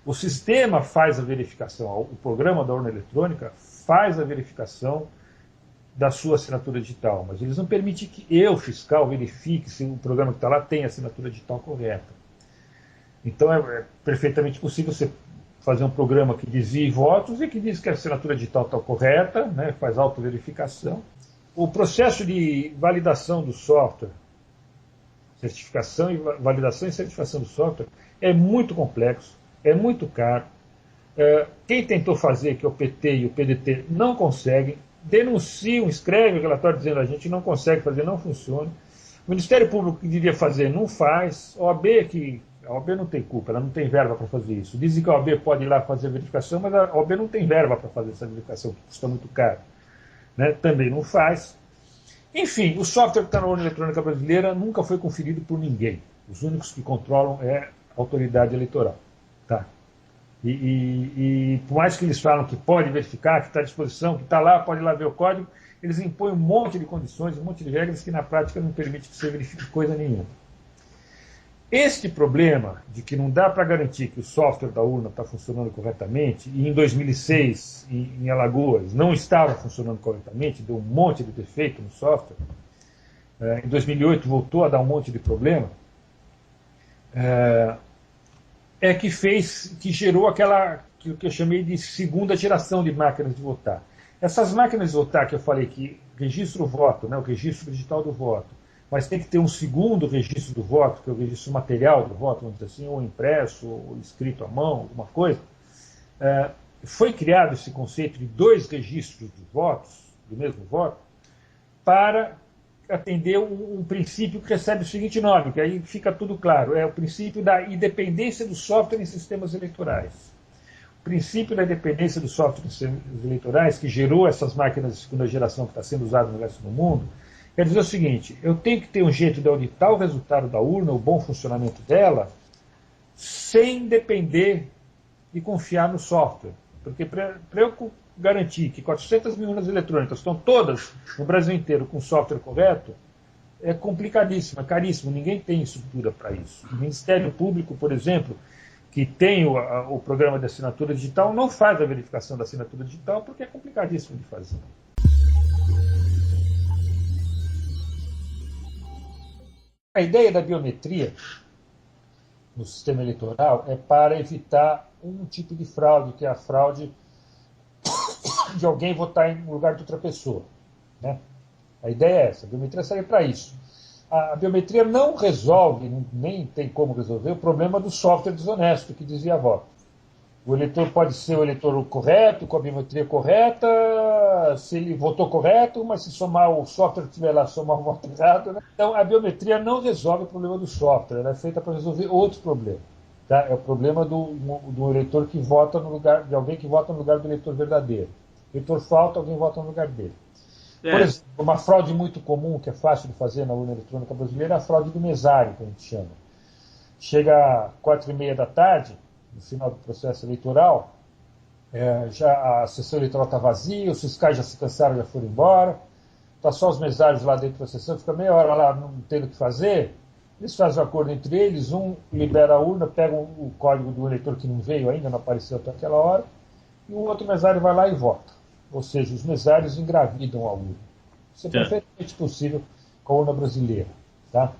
O sistema faz a verificação, o programa da urna eletrônica faz a verificação da sua assinatura digital, mas eles não permitem que eu, fiscal, verifique se o programa que está lá tem a assinatura digital correta. Então é perfeitamente possível você fazer um programa que desvie votos e que diz que a assinatura digital está correta, né, faz autoverificação. O processo de validação do software, certificação e validação e certificação do software é muito complexo, é muito caro. Quem tentou fazer, que é o PT e o PDT, não conseguem, denunciam, escrevem o relatório dizendo a gente não consegue fazer, não funciona. O Ministério Público que devia fazer, não faz. A OAB, que A OAB não tem culpa, ela não tem verba para fazer isso. Dizem que a OAB pode ir lá fazer a verificação, mas a OAB não tem verba para fazer essa verificação, que custa muito caro. Né? Também não faz. Enfim, o software que está na urna eletrônica brasileira nunca foi conferido por ninguém. Os únicos que controlam é a autoridade eleitoral. Tá? E por mais que eles falam que pode verificar, que está à disposição, que está lá, pode ir lá ver o código, eles impõem um monte de condições, um monte de regras que na prática não permite que você verifique coisa nenhuma. Este problema de que não dá para garantir que o software da urna está funcionando corretamente, e em 2006, em Alagoas, não estava funcionando corretamente, deu um monte de defeito no software, em 2008 voltou a dar um monte de problema, que gerou aquela que eu chamei de segunda geração de máquinas de votar. Essas máquinas de votar que eu falei que registra o voto, né, o registro digital do voto, mas tem que ter um segundo registro do voto, que é o registro material do voto, vamos dizer assim, ou impresso, ou escrito à mão, alguma coisa. Foi criado esse conceito de 2 registros de votos, do mesmo voto, para atender um princípio que recebe o seguinte nome, que aí fica tudo claro, é o princípio da independência do software em sistemas eleitorais. O princípio da independência do software em sistemas eleitorais, que gerou essas máquinas de segunda geração que está sendo usada no resto do mundo, quer dizer o seguinte, eu tenho que ter um jeito de auditar o resultado da urna, o bom funcionamento dela, sem depender e confiar no software. Porque para eu garantir que 400 mil urnas eletrônicas estão todas no Brasil inteiro com o software correto, é complicadíssimo, é caríssimo, ninguém tem estrutura para isso. O Ministério Público, por exemplo, que tem o programa de assinatura digital, não faz a verificação da assinatura digital porque é complicadíssimo de fazer. A ideia da biometria no sistema eleitoral é para evitar um tipo de fraude, que é a fraude de alguém votar em lugar de outra pessoa. Né? A ideia é essa, a biometria serve para isso. A biometria não resolve, nem tem como resolver, o problema do software desonesto que desvia voto. O eleitor pode ser o eleitor correto, com a biometria correta, se ele votou correto, mas se somar o software que estiver lá, somar o voto errado. Né? Então, a biometria não resolve o problema do software, ela é feita para resolver outros problemas. Tá? É o problema do eleitor que vota no lugar, de alguém que vota no lugar do eleitor verdadeiro. O eleitor falta, alguém vota no lugar dele. Por exemplo, uma fraude muito comum, que é fácil de fazer na urna eletrônica brasileira, é a fraude do mesário, que a gente chama. Chega às 4h30 da tarde, no final do processo eleitoral, já a sessão eleitoral está vazia, os fiscais já se cansaram, já foram embora, está só os mesários lá dentro da sessão, fica meia hora lá não tendo o que fazer, eles fazem um acordo entre eles, um libera a urna, pega o código do eleitor que não veio ainda, não apareceu até aquela hora, e o outro mesário vai lá e vota. Ou seja, os mesários engravidam a urna. Isso é perfeitamente possível com a urna brasileira. Tá?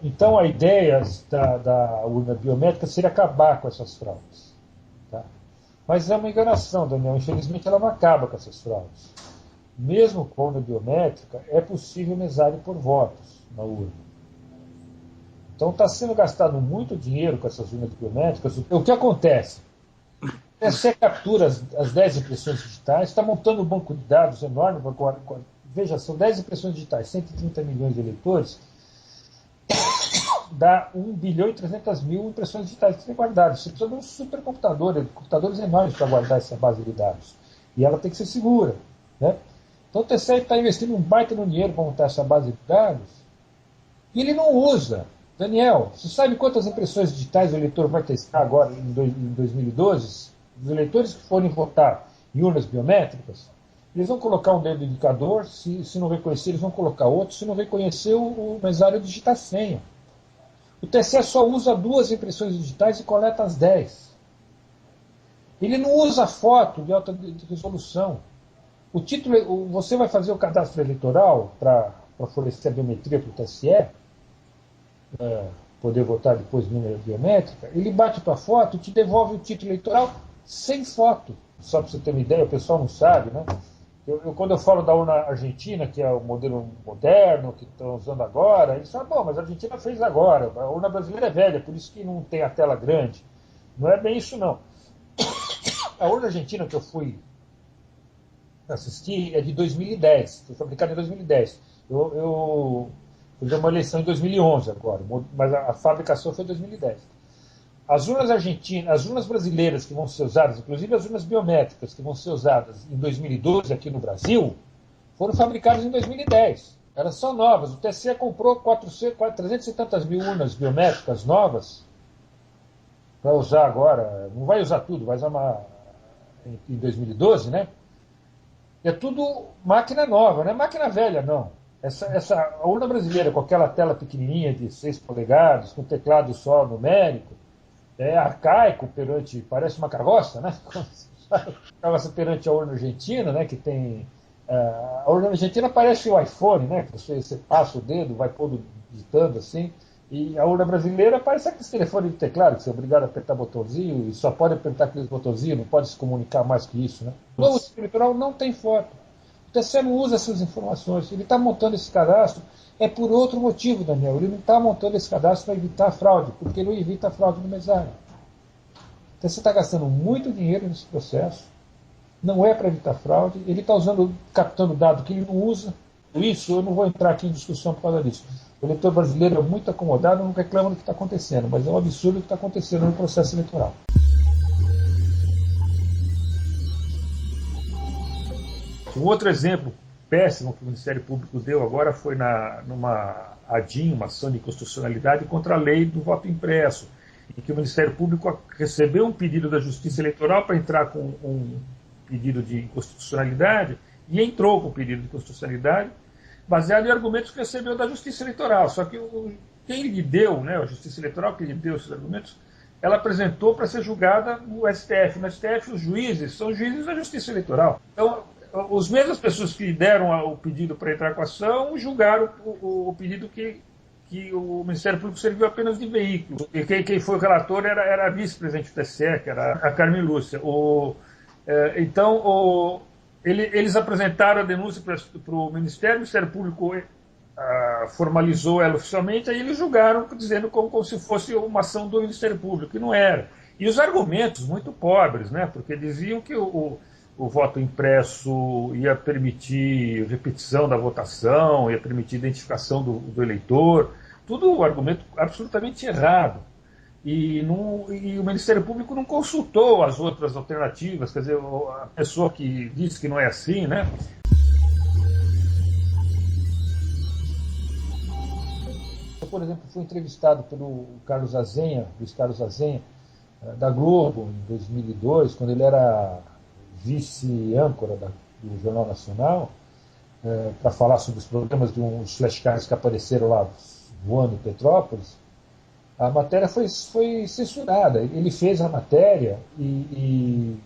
Então, a ideia da urna biométrica seria acabar com essas fraudes. Tá? Mas é uma enganação, Daniel. Infelizmente, ela não acaba com essas fraudes. Mesmo com a urna biométrica, é possível mesário por votos na urna. Então, está sendo gastado muito dinheiro com essas urnas biométricas. O que acontece? Você captura as 10 impressões digitais, está montando um banco de dados enorme. Veja, são 10 impressões digitais, 130 milhões de eleitores, dá 1 bilhão e 300 mil impressões digitais que você tem guardado. Você precisa de um supercomputador, computadores enormes para guardar essa base de dados. E ela tem que ser segura. Né? Então o TCE está investindo um baita no dinheiro para montar essa base de dados e ele não usa. Daniel, você sabe quantas impressões digitais o eleitor vai testar agora em 2012? Os eleitores que forem votar em urnas biométricas, eles vão colocar um dedo indicador, se não reconhecer, eles vão colocar outro, se não reconhecer, o mesário digita a senha. O TSE só usa 2 impressões digitais e coleta as 10. Ele não usa foto de alta resolução. O título, você vai fazer o cadastro eleitoral para fornecer a biometria para o TSE, poder votar depois de número biométrica, ele bate a tua foto e te devolve o título eleitoral sem foto. Só para você ter uma ideia, o pessoal não sabe, né? Quando eu falo da urna argentina, que é o modelo moderno, que estão usando agora, eles falam, bom, mas a Argentina fez agora, a urna brasileira é velha, por isso que não tem a tela grande. Não é bem isso, não. A urna argentina que eu fui assistir é de 2010, foi fabricada em 2010. Eu Houve uma eleição em 2011 agora, mas a fabricação foi em 2010. As urnas argentinas, as urnas brasileiras que vão ser usadas, inclusive as urnas biométricas que vão ser usadas em 2012 aqui no Brasil, foram fabricadas em 2010. Elas são novas. O TSE comprou 300 e tantas mil urnas biométricas novas para usar agora. Não vai usar tudo, vai usar em 2012, né? E é tudo máquina nova, não é máquina velha, não. A urna brasileira com aquela tela pequenininha de 6 polegadas, com teclado só numérico, é arcaico parece uma carroça, né? Carroça perante a urna argentina, né? Que tem... A urna argentina parece o iPhone, né? Que você passa o dedo, vai pondo digitando assim. E a urna brasileira parece aquele telefone de teclado, que você é obrigado a apertar botãozinho e só pode apertar aqueles botãozinhos, não pode se comunicar mais que isso, né? O novo sistema eleitoral não tem foto. O TSE não usa essas informações. Ele está montando esse cadastro por outro motivo, Daniel. Ele não está montando esse cadastro para evitar a fraude, porque ele não evita a fraude no mesário. O TSE está gastando muito dinheiro nesse processo. Não é para evitar fraude. Ele está captando dado que ele não usa. Por isso, eu não vou entrar aqui em discussão por causa disso. O eleitor brasileiro é muito acomodado, não reclama do que está acontecendo, mas é um absurdo o que está acontecendo no processo eleitoral. Um outro exemplo péssimo que o Ministério Público deu agora foi numa ADIM, uma ação de inconstitucionalidade contra a lei do voto impresso, em que o Ministério Público recebeu um pedido da Justiça Eleitoral para entrar com um pedido de inconstitucionalidade e entrou com o pedido de inconstitucionalidade baseado em argumentos que recebeu da Justiça Eleitoral. Só que quem lhe deu, né, a Justiça Eleitoral que lhe deu esses argumentos, ela apresentou para ser julgada no STF. No STF, os juízes são juízes da Justiça Eleitoral. Então, as mesmas pessoas que deram o pedido para entrar com a ação julgaram o pedido que o Ministério Público serviu apenas de veículo. E quem foi o relator era a vice-presidente do TSE, que era a Carmen Lúcia. Então, eles apresentaram a denúncia para o Ministério Público formalizou ela oficialmente, aí eles julgaram dizendo como se fosse uma ação do Ministério Público, que não era. E os argumentos muito pobres, né? Porque diziam que o voto impresso ia permitir repetição da votação, ia permitir identificação do eleitor, tudo um argumento absolutamente errado. E o Ministério Público não consultou as outras alternativas, quer dizer, a pessoa que disse que não é assim, né? Eu, por exemplo, fui entrevistado pelo Luiz Carlos Azenha, da Globo, em 2002, quando ele era vice-âncora do Jornal Nacional, para falar sobre os problemas de uns flashcards que apareceram lá voando em Petrópolis. A matéria foi censurada. Ele fez a matéria e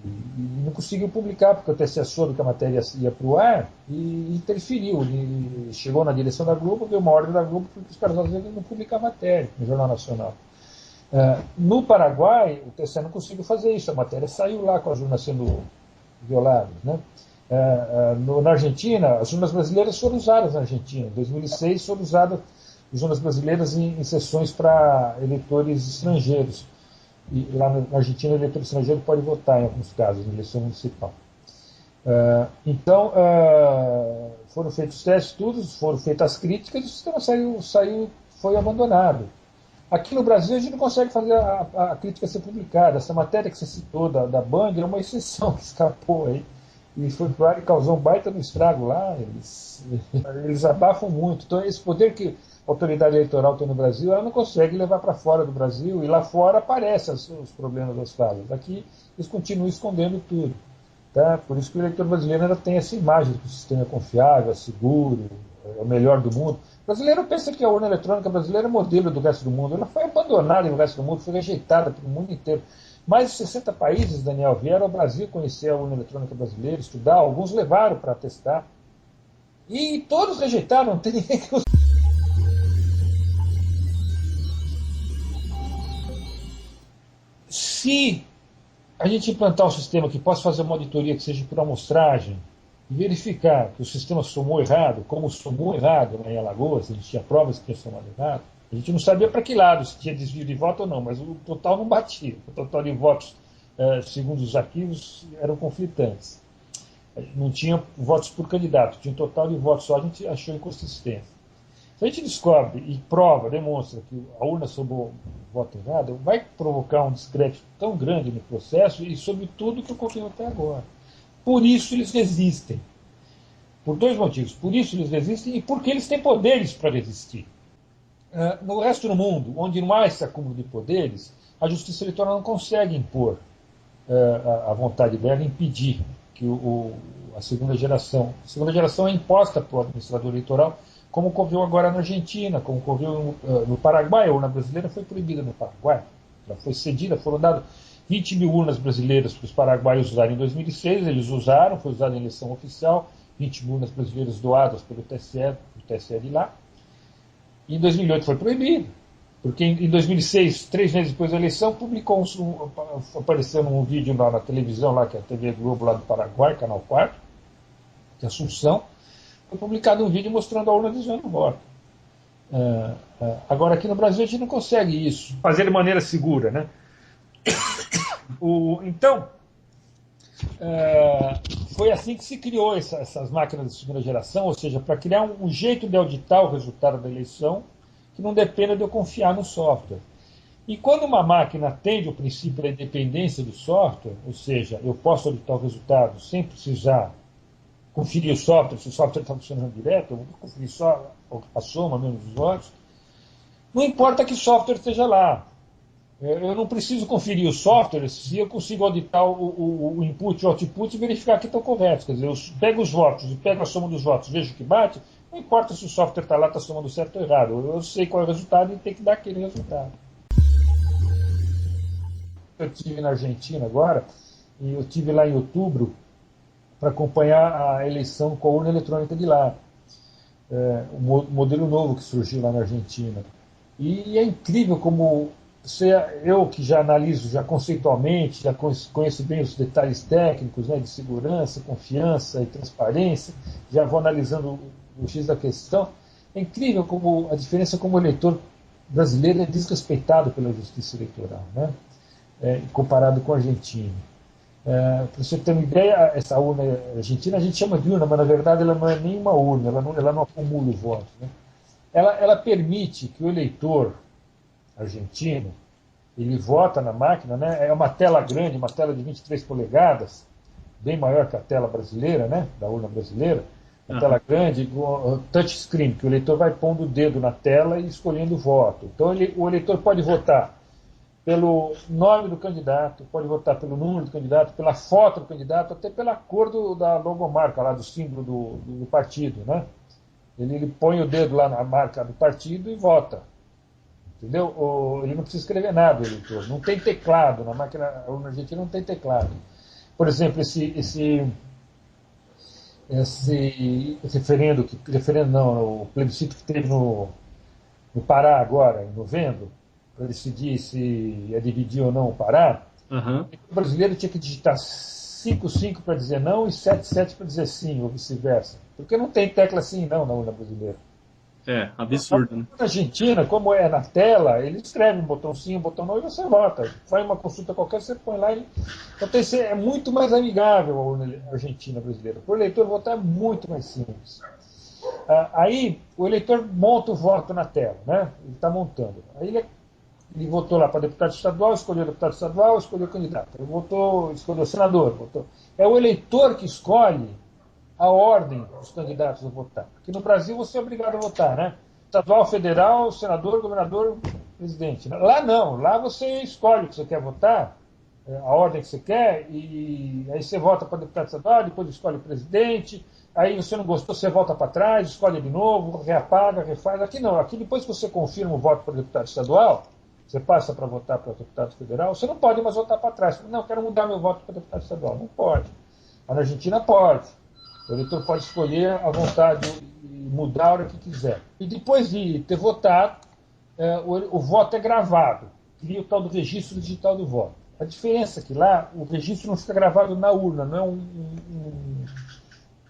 não conseguiu publicar, porque o TSE soube que a matéria ia para o ar e interferiu. Ele chegou na direção da Globo, deu uma ordem da Globo para os caras não publicar a matéria no Jornal Nacional. No Paraguai, o TSE não conseguiu fazer isso. A matéria saiu lá com as urnas sendo violadas, né? Na Argentina, as urnas brasileiras foram usadas na Argentina. Em 2006 foram usadas as urnas brasileiras em sessões para eleitores estrangeiros. E lá na Argentina, o eleitor estrangeiro pode votar em alguns casos, na eleição municipal. Então, foram feitos testes, tudo, foram feitas as críticas e o sistema foi abandonado. Aqui no Brasil, a gente não consegue fazer a crítica ser publicada. Essa matéria que você citou da Band é uma exceção que escapou aí. E foi para o ar e causou um baita no estrago lá. Eles abafam muito. Então, esse poder que a autoridade eleitoral tem no Brasil, ela não consegue levar para fora do Brasil. E lá fora aparecem os problemas das falhas. Aqui, eles continuam escondendo tudo. Tá? Por isso que o eleitor brasileiro ainda tem essa imagem de que o sistema é confiável, é seguro, é o melhor do mundo. O brasileiro pensa que a urna eletrônica brasileira é modelo do resto do mundo. Ela foi abandonada no resto do mundo, foi rejeitada pelo mundo inteiro. Mais de 60 países, Daniel, vieram ao Brasil conhecer a urna eletrônica brasileira, estudar, alguns levaram para testar. E todos rejeitaram, não tem ninguém que... Se a gente implantar um sistema que possa fazer uma auditoria que seja por amostragem, e verificar que o sistema somou errado, como somou errado em Alagoas, a gente tinha provas que tinha somado errado, a gente não sabia para que lado, se tinha desvio de voto ou não, mas o total não batia. O total de votos, segundo os arquivos, eram conflitantes. Não tinha votos por candidato, tinha um total de votos só, a gente achou inconsistência. Se a gente descobre e prova, demonstra que a urna somou voto errado, vai provocar um descrédito tão grande no processo e sobre tudo que ocorreu até agora. Por isso eles resistem. Por dois motivos. Por isso eles resistem e porque eles têm poderes para resistir. No resto do mundo, onde não há esse acúmulo de poderes, a justiça eleitoral não consegue impor a vontade dela, impedir que a segunda geração. A segunda geração é imposta pelo administrador eleitoral, como ocorreu agora na Argentina, como ocorreu no Paraguai. A urna brasileira foi proibida no Paraguai. Ela foi cedida, foram dadas 20 mil urnas brasileiras para os paraguaios usarem em 2006, eles usaram, foi usada em eleição oficial, 20 mil urnas brasileiras doadas pelo TSE de lá. E em 2008 foi proibido, porque em 2006, 3 meses depois da eleição, apareceu um vídeo lá na televisão, lá, que é a TV Globo lá do Paraguai, Canal 4, de Assunção, foi publicado um vídeo mostrando a urna desviando o voto. Agora, aqui no Brasil, a gente não consegue isso, fazer de maneira segura, né? Então, foi assim que se criou essas máquinas de segunda geração, ou seja, para criar um jeito de auditar o resultado da eleição que não dependa de eu confiar no software. E quando uma máquina atende o princípio da independência do software, ou seja, eu posso auditar o resultado sem precisar conferir o software, se o software está funcionando direto, eu vou conferir só a soma mesmo dos votos, não importa que software esteja lá. Eu não preciso conferir o software se eu consigo auditar o input e o output e verificar que estão corretos. Quer dizer, eu pego os votos e pego a soma dos votos, vejo que bate, não importa se o software está lá, está somando certo ou errado. Eu sei qual é o resultado e tem que dar aquele resultado. Eu estive na Argentina agora, e eu estive lá em outubro para acompanhar a eleição com a urna eletrônica de lá. O modelo novo que surgiu lá na Argentina. E é incrível como eu que já analiso já conceitualmente, já conheço bem os detalhes técnicos, né, de segurança, confiança e transparência, já vou analisando o X da questão, é incrível como a diferença como o eleitor brasileiro é desrespeitado pela justiça eleitoral, né, comparado com o argentino. Para você ter uma ideia, essa urna argentina a gente chama de urna, mas na verdade ela não é nem uma urna, ela não acumula o voto, né? Ela permite que o eleitor argentino, ele vota na máquina, né? É uma tela grande, uma tela de 23 polegadas, bem maior que a tela brasileira, né? Da urna brasileira, uma tela grande, touchscreen, que o eleitor vai pondo o dedo na tela e escolhendo o voto. Então o eleitor pode votar pelo nome do candidato, pode votar pelo número do candidato, pela foto do candidato, até pela cor da logomarca, lá do símbolo do partido, né? Ele põe o dedo lá na marca do partido e vota. Entendeu? Ele não precisa escrever nada, o eleitor. Não tem teclado, na máquina a urna argentina não tem teclado. Por exemplo, esse referendo não, o plebiscito que teve no Pará agora, em novembro, para decidir se ia dividir ou não o Pará, o brasileiro tinha que digitar 5 para dizer não e 7 para dizer sim, ou vice-versa. Porque não tem tecla sim não na urna brasileira. Absurdo, né? Na Argentina, como é na tela, ele escreve um botão sim, um botão não e você vota. Faz uma consulta qualquer, você põe lá e... Então é muito mais amigável a urna argentina brasileira. Para o eleitor votar é muito mais simples. Aí o eleitor monta o voto na tela, né? Ele está montando. Aí ele votou lá para deputado estadual, escolheu o deputado estadual, escolheu o candidato. Ele escolheu o senador. Votou. É o eleitor que escolhe a ordem dos candidatos a votar. Aqui no Brasil você é obrigado a votar, né? Estadual, federal, senador, governador, presidente. Lá não, lá você escolhe o que você quer votar, a ordem que você quer, e aí você vota para deputado estadual, depois escolhe o presidente, aí você não gostou, você volta para trás, escolhe de novo, reapaga, refaz. Aqui não, aqui depois que você confirma o voto para deputado estadual, você passa para votar para deputado federal, você não pode mais votar para trás. Não, eu quero mudar meu voto para deputado estadual. Não pode. Mas na Argentina pode. O eleitor pode escolher à vontade e mudar a hora que quiser. E depois de ter votado, o voto é gravado. Cria o tal do registro digital do voto. A diferença é que lá o registro não fica gravado na urna, não é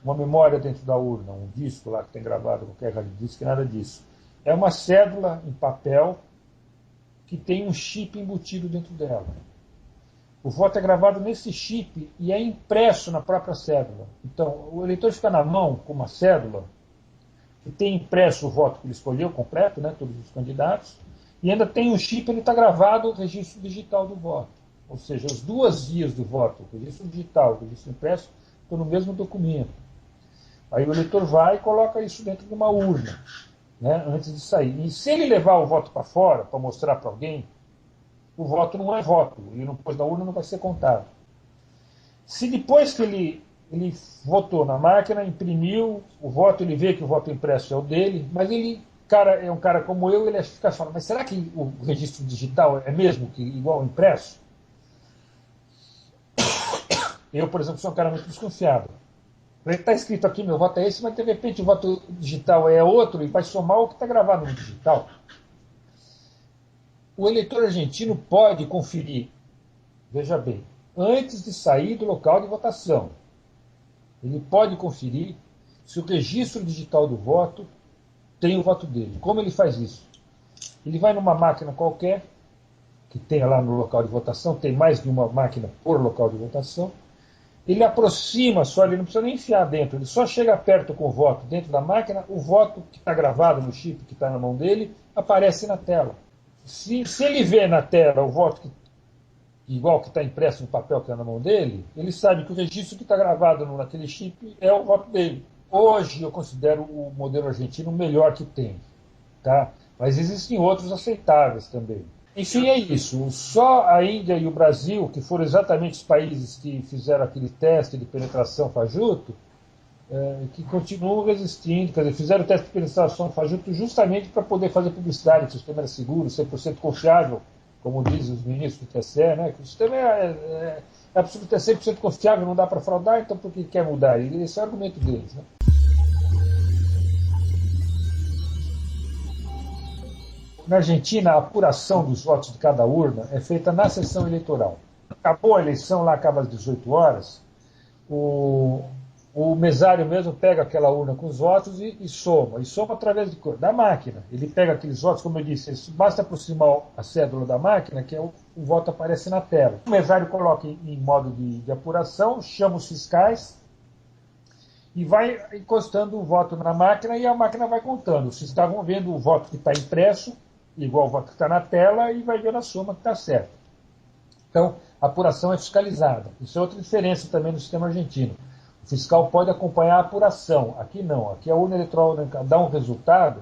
uma memória dentro da urna, um disco lá que tem gravado, qualquer disco, nada disso. É uma cédula em papel que tem um chip embutido dentro dela. O voto é gravado nesse chip e é impresso na própria cédula. Então, o eleitor fica na mão com uma cédula que tem impresso o voto que ele escolheu, completo, né, todos os candidatos, e ainda tem um chip, ele está gravado o registro digital do voto. Ou seja, as duas vias do voto, o registro digital e o registro impresso, estão no mesmo documento. Aí o eleitor vai e coloca isso dentro de uma urna, né, antes de sair. E se ele levar o voto para fora, para mostrar para alguém, o voto não é voto. Ele não pôs na urna, não vai ser contado. Se depois que ele votou na máquina, imprimiu o voto, ele vê que o voto impresso é o dele, mas ele é um cara como eu, ele fica falando, mas será que o registro digital é mesmo que igual ao impresso? Eu, por exemplo, sou um cara muito desconfiado. Está escrito aqui, meu voto é esse, mas de repente o voto digital é outro e vai somar o que está gravado no digital. O eleitor argentino pode conferir, veja bem, antes de sair do local de votação, ele pode conferir se o registro digital do voto tem o voto dele. Como ele faz isso? Ele vai numa máquina qualquer, que tenha lá no local de votação, tem mais de uma máquina por local de votação, ele aproxima só, ele não precisa nem enfiar dentro, ele só chega perto com o voto dentro da máquina, o voto que está gravado no chip que está na mão dele aparece na tela. Se ele vê na tela o voto igual que está impresso no papel que está na mão dele, ele sabe que o registro que está gravado naquele chip é o voto dele. Hoje eu considero o modelo argentino o melhor que tem, tá? Mas existem outros aceitáveis também. Enfim, é isso. Só a Índia e o Brasil, que foram exatamente os países que fizeram aquele teste de penetração fajuto, que continuam resistindo, quer dizer, fizeram o teste de penetração fajuto justamente para poder fazer publicidade, que o sistema era seguro, 100% confiável, como dizem os ministros do TSE, né? Que o sistema é absolutamente 100% confiável, não dá para fraudar, então por que quer mudar? Esse é o argumento deles, né? Na Argentina, a apuração dos votos de cada urna é feita na sessão eleitoral. Acabou a eleição, lá acaba às 18 horas, o mesário mesmo pega aquela urna com os votos e soma através da máquina. Ele pega aqueles votos, como eu disse, basta aproximar a cédula da máquina, que o voto aparece na tela. O mesário coloca em modo de apuração, chama os fiscais e vai encostando o voto na máquina e a máquina vai contando. Os fiscais vão vendo o voto que está impresso, igual o voto que está na tela, e vai vendo a soma que está certa. Então, a apuração é fiscalizada. Isso é outra diferença também no sistema argentino. O fiscal pode acompanhar a apuração. Aqui não. Aqui a urna eleitoral dá um resultado,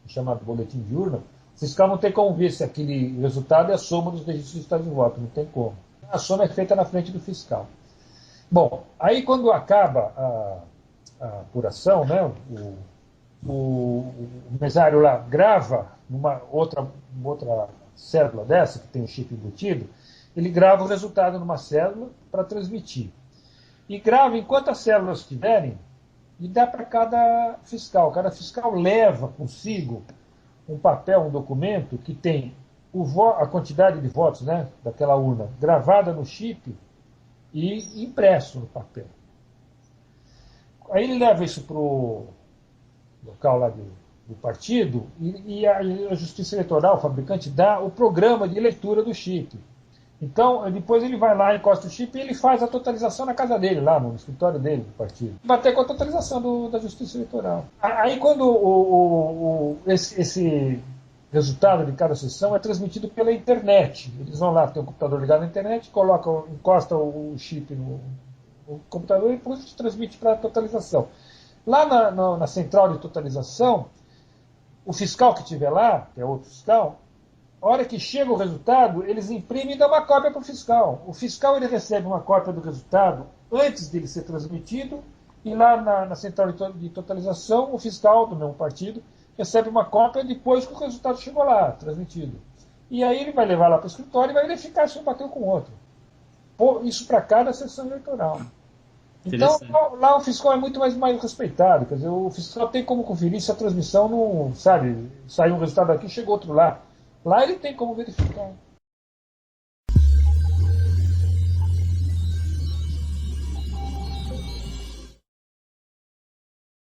chamado boletim de urna. O fiscal não tem como ver se aquele resultado é a soma dos registros digitais de voto. Não tem como. A soma é feita na frente do fiscal. Bom, aí quando acaba a apuração, né, o mesário lá grava numa outra cédula dessa, que tem um chip embutido, ele grava o resultado numa cédula para transmitir. E grava enquanto as células tiverem e dá para cada fiscal. Cada fiscal leva consigo um papel, um documento que tem a quantidade de votos, né, daquela urna gravada no chip e impresso no papel. Aí ele leva isso para o local lá do partido e a Justiça Eleitoral, o fabricante, dá o programa de leitura do chip. Então, depois ele vai lá, encosta o chip e ele faz a totalização na casa dele, lá no escritório dele, do partido. Bater com a totalização da Justiça Eleitoral. Aí, quando esse resultado de cada sessão é transmitido pela internet. Eles vão lá, tem um computador ligado na internet, encosta o chip no computador e depois transmite para a totalização. Lá na central de totalização, o fiscal que estiver lá, que é outro fiscal, a hora que chega o resultado, eles imprimem e dão uma cópia para o fiscal. O fiscal ele recebe uma cópia do resultado antes dele ser transmitido, e lá na central de totalização, o fiscal do mesmo partido recebe uma cópia depois que o resultado chegou lá, transmitido. E aí ele vai levar lá para o escritório e vai verificar se um bateu com o outro. Isso para cada sessão eleitoral. Então, lá o fiscal é muito mais respeitado. Quer dizer, o fiscal tem como conferir se a transmissão não, sabe, saiu um resultado aqui e chegou outro lá. Lá ele tem como verificar.